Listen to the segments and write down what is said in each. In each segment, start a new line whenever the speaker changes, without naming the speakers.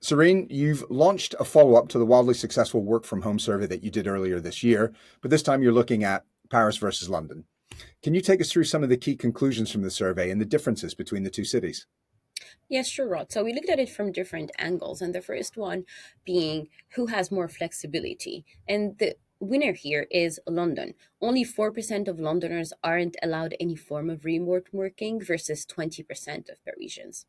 Sirine, you've launched a follow-up to the wildly successful work from home survey that you did earlier this year, but this time you're looking at Paris versus London. Can you take us through some of the key conclusions from the survey and the differences between the two cities?
Yes, sure, Rod. So we looked at it from different angles, and the first one being who has more flexibility. And the winner here is London. Only 4% of Londoners aren't allowed any form of remote working versus 20% of Parisians.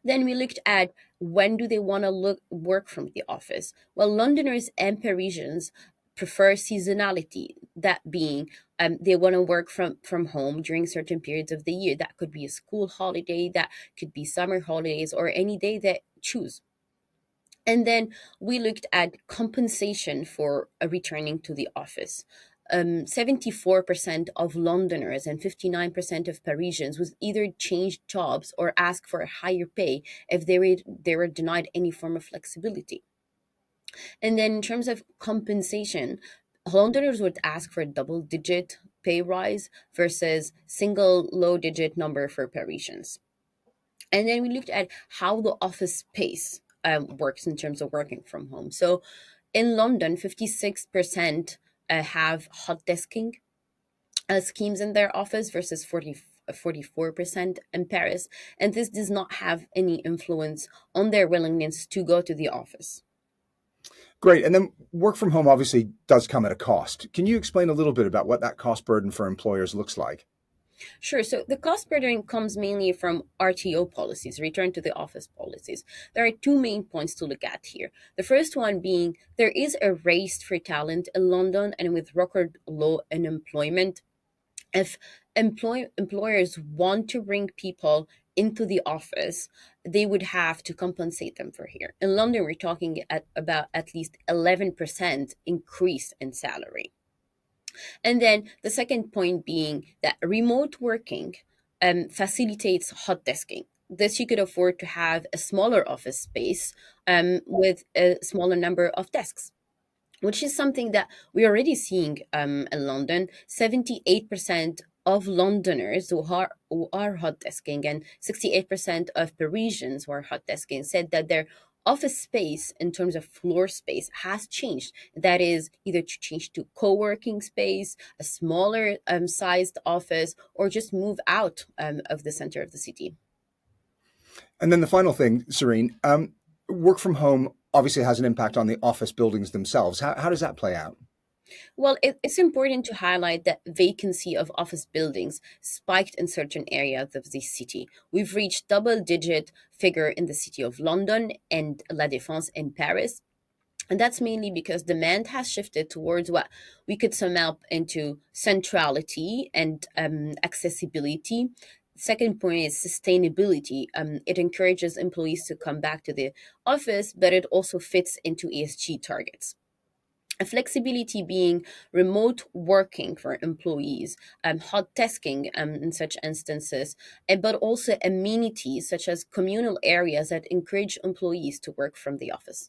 Then we looked at when do they want to work from the office. Well, Londoners and Parisians prefer seasonality. That being, they want to work from home during certain periods of the year. That could be a school holiday, that could be summer holidays, or any day they choose. And then we looked at compensation for returning to the office. 74% of Londoners and 59% of Parisians would either change jobs or ask for a higher pay if they were denied any form of flexibility. And then in terms of compensation, Londoners would ask for a double digit pay rise versus single low digit number for Parisians. And then we looked at how the office space works in terms of working from home. So in London, 56% have hot desking schemes in their office versus 44% in Paris. And this does not have any influence on their willingness to go to the office.
Great. And then work from home obviously does come at a cost. Can you explain a little bit about what that cost burden for employers looks like?
Sure. So the cost burden comes mainly from RTO policies, return to the office policies. There are two main points to look at here. The first one being there is a race for talent in London, and with record low unemployment, if employers want to bring people into the office, they would have to compensate them for here. In London, we're talking about at least 11% increase in salary. And then the second point being that remote working facilitates hot desking. This you could afford to have a smaller office space with a smaller number of desks, which is something that we're already seeing in London. 78% of Londoners who are hot desking and 68% of Parisians who are hot desking said that their office space in terms of floor space has changed. That is either to change to co-working space, a smaller sized office, or just move out of the center of the city.
And then the final thing, Sirine, work from home obviously has an impact on the office buildings themselves. How does that play out?
Well, it's important to highlight that vacancy of office buildings spiked in certain areas of the city. We've reached double-digit figure in the city of London and La Défense in Paris. And that's mainly because demand has shifted towards what we could sum up into centrality and accessibility. Second point is sustainability. It encourages employees to come back to the office, but it also fits into ESG targets. Flexibility being remote working for employees, hot desking in such instances, but also amenities such as communal areas that encourage employees to work from the office.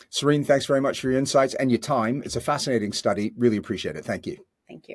Sirine, thanks very much for your insights and your time. It's a fascinating study. Really appreciate it. Thank you.
Thank you.